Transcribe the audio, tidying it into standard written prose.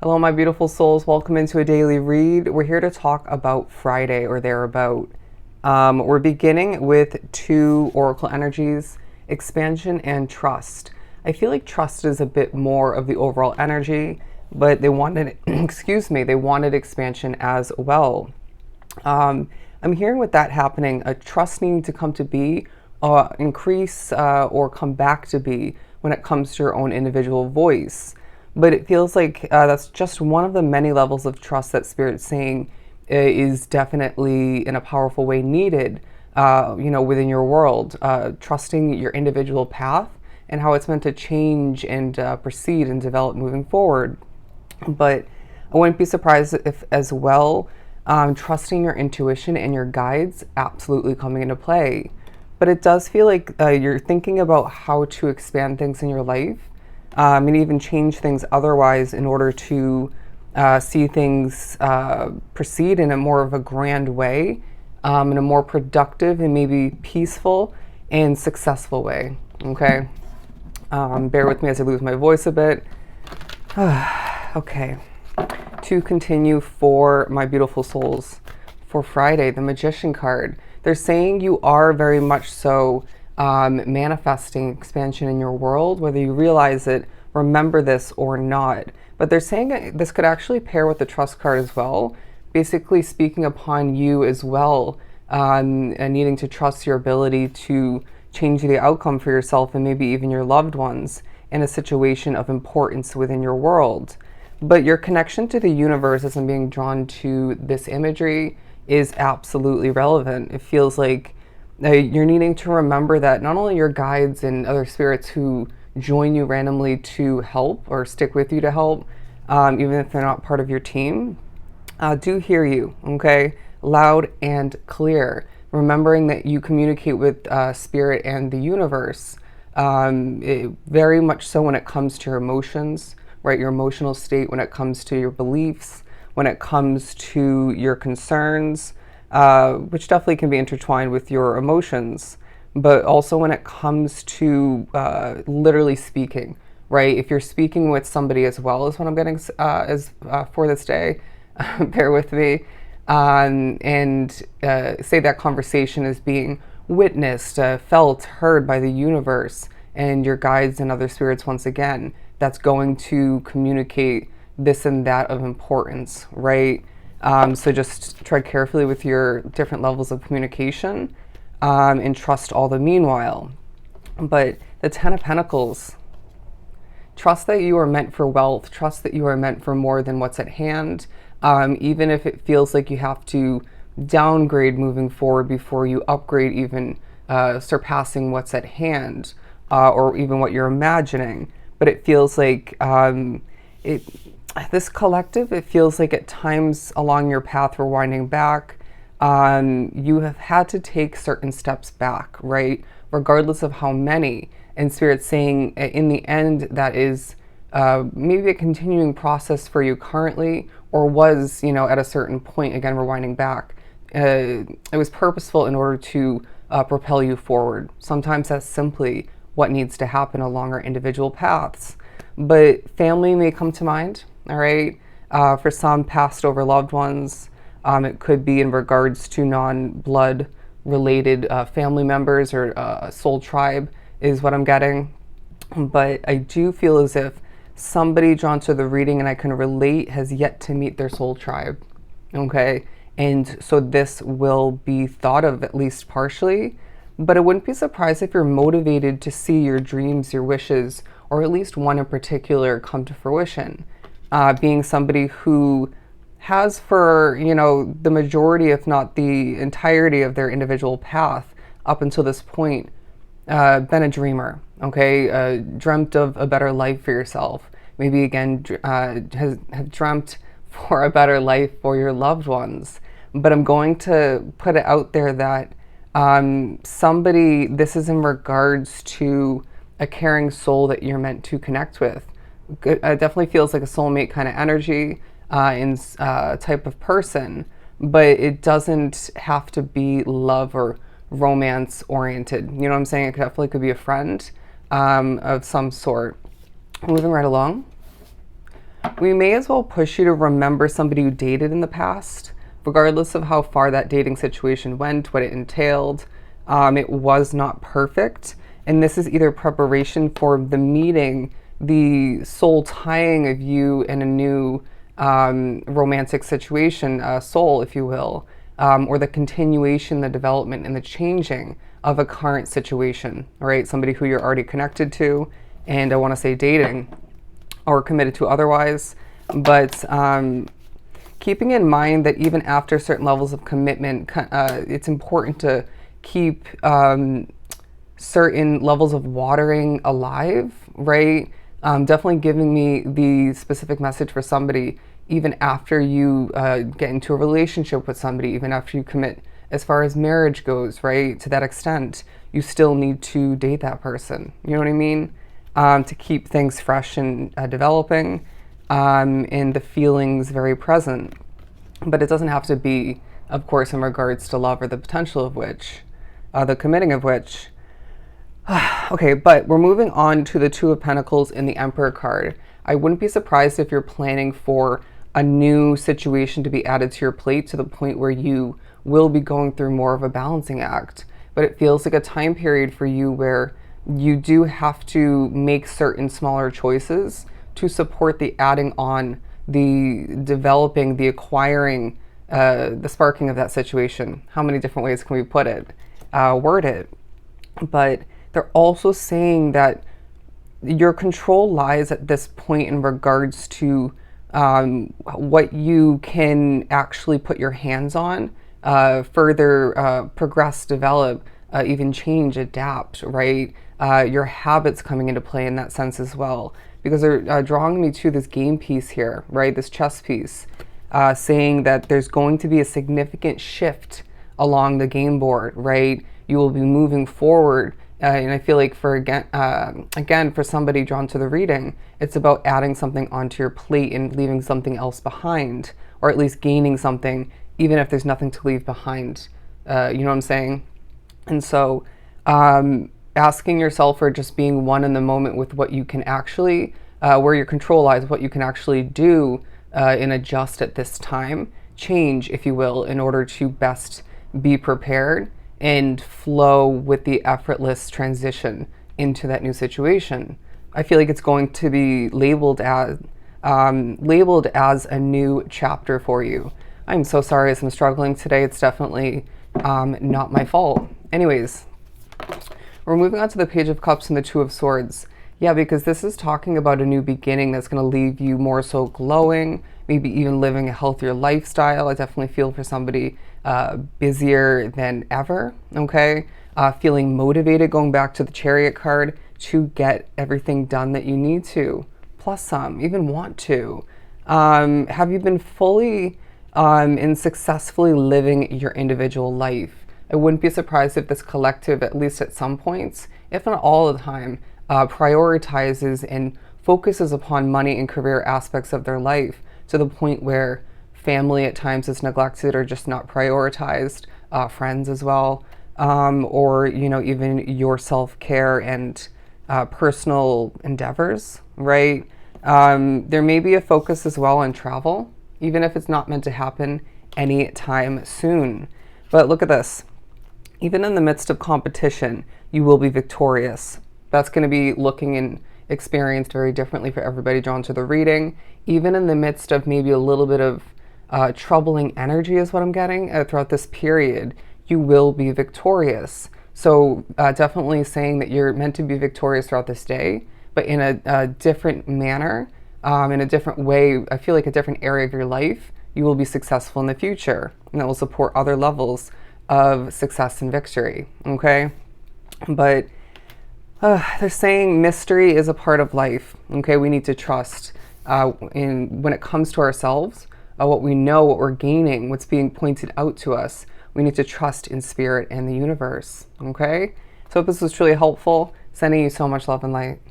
Hello, my beautiful souls. Welcome into a daily read. We're here to talk about Friday or thereabout. We're beginning with two oracle energies, expansion and trust. I feel like trust is a bit more of the overall energy, but they wanted, they wanted expansion as well. I'm hearing with that happening, a trust needing to come to be, increase, or come back to be when it comes to your own individual voice. But it feels like that's just one of the many levels of trust that Spirit's saying is definitely in a powerful way needed, within your world. Trusting your individual path and how it's meant to change and proceed and develop moving forward. But I wouldn't be surprised if, as well, trusting your intuition and your guides absolutely coming into play. But it does feel like you're thinking about how to expand things in your life, and even change things otherwise in order to see things proceed in a more of a grand way, in a more productive and maybe peaceful and successful way. Okay. Bear with me as I lose my voice a bit. Okay. To continue for my beautiful souls for Friday, the Magician card. They're saying you are very much so manifesting expansion in your world, whether you realize it, remember this or not. But they're saying that this could actually pair with the trust card as well, basically speaking upon you as well, and needing to trust your ability to change the outcome for yourself and maybe even your loved ones in a situation of importance within your world. But your connection to the universe, as I'm being drawn to this imagery, is absolutely relevant. It feels like you're needing to remember that not only your guides and other spirits who join you randomly to help or stick with you to help, even if they're not part of your team, do hear you, okay? Loud and clear. Remembering that you communicate with spirit and the universe, very much so when it comes to your emotions, right? Your emotional state, when it comes to your beliefs, when it comes to your concerns, which definitely can be intertwined with your emotions, but also when it comes to literally speaking, right? If you're speaking with somebody as well as what I'm getting for this day, bear with me, and say that conversation is being witnessed, felt, heard by the universe and your guides and other spirits once again, that's going to communicate this and that of importance, right? So just tread carefully with your different levels of communication, and trust all the meanwhile. But the Ten of Pentacles, trust that you are meant for wealth, trust that you are meant for more than what's at hand, even if it feels like you have to downgrade moving forward before you upgrade, even surpassing what's at hand, or even what you're imagining. But it feels like this collective, it feels like at times along your path, we're winding back. You have had to take certain steps back, right? Regardless of how many. And Spirit's saying in the end, that is maybe a continuing process for you currently, or was, at a certain point, again, we're winding back. It was purposeful in order to propel you forward. Sometimes that's simply what needs to happen along our individual paths. But family may come to mind, all right? For some, passed over loved ones. It could be in regards to non-blood related family members or soul tribe is what I'm getting. But I do feel as if somebody drawn to the reading, and I can relate, has yet to meet their soul tribe, okay? And so this will be thought of at least partially, but I wouldn't be surprised if you're motivated to see your dreams, your wishes, or at least one in particular come to fruition. Being somebody who has for, the majority, if not the entirety of their individual path up until this point, been a dreamer, okay? Dreamt of a better life for yourself. Maybe again, have dreamt for a better life for your loved ones. But I'm going to put it out there that this is in regards to a caring soul that you're meant to connect with. It definitely feels like a soulmate kind of energy and type of person, but it doesn't have to be love or romance oriented. You know what I'm saying? It definitely could be a friend of some sort. Moving right along. We may as well push you to remember somebody you dated in the past, regardless of how far that dating situation went, what it entailed. It was not perfect. And this is either preparation for the meeting, the soul tying of you in a new romantic situation, soul, if you will, or the continuation, the development, and the changing of a current situation, right? Somebody who you're already connected to, and I want to say dating, or committed to otherwise. But keeping in mind that even after certain levels of commitment, it's important to keep certain levels of watering alive, right? Definitely giving me the specific message for somebody, even after you get into a relationship with somebody, even after you commit as far as marriage goes, right? To that extent, you still need to date that person. You know what I mean? To keep things fresh and developing, and the feelings very present. But it doesn't have to be, of course, in regards to love or the potential of which, the committing of which. Okay, but we're moving on to the Two of Pentacles and the Emperor card. I wouldn't be surprised if you're planning for a new situation to be added to your plate to the point where you will be going through more of a balancing act. But it feels like a time period for you where you do have to make certain smaller choices to support the adding on, the developing, the acquiring, the sparking of that situation. How many different ways can we put it, word it? But they're also saying that your control lies at this point in regards to what you can actually put your hands on, further progress, develop, even change, adapt, right? Your habits coming into play in that sense as well. Because they're drawing me to this game piece here, right? This chess piece, saying that there's going to be a significant shift along the game board, right? You will be moving forward. And I feel like for again, for somebody drawn to the reading, it's about adding something onto your plate and leaving something else behind, or at least gaining something, even if there's nothing to leave behind. You know what I'm saying? And so asking yourself or just being one in the moment with what you can actually, where your control lies, what you can actually do and adjust at this time, change, if you will, in order to best be prepared and flow with the effortless transition into that new situation. I feel like it's going to be labeled as a new chapter for you. I'm so sorry as I'm struggling today. It's definitely not my fault. Anyways, we're moving on to the Page of Cups and the Two of Swords. Yeah, because this is talking about a new beginning that's going to leave you more so glowing, maybe even living a healthier lifestyle. I definitely feel for somebody busier than ever, okay? Feeling motivated, going back to the Chariot card, to get everything done that you need to, plus some, even want to. Have you been fully and successfully living your individual life? I wouldn't be surprised if this collective, at least at some points, if not all the time, prioritizes and focuses upon money and career aspects of their life to the point where family at times is neglected or just not prioritized, friends as well, or, you know, even your self-care and personal endeavors, right? There may be a focus as well on travel, even if it's not meant to happen anytime soon. But look at this. Even in the midst of competition, you will be victorious. That's going to be looking and experienced very differently for everybody drawn to the reading. Even in the midst of maybe a little bit of troubling energy is what I'm getting throughout this period, you will be victorious. So definitely saying that you're meant to be victorious throughout this day, but in a different manner, in a different way. I feel like a different area of your life, you will be successful in the future, and that will support other levels of success and victory, okay? But they're saying mystery is a part of life, okay? We need to trust when it comes to ourselves, what we know, what we're gaining, what's being pointed out to us. We need to trust in spirit and the universe, okay? So if this was truly helpful, sending you so much love and light.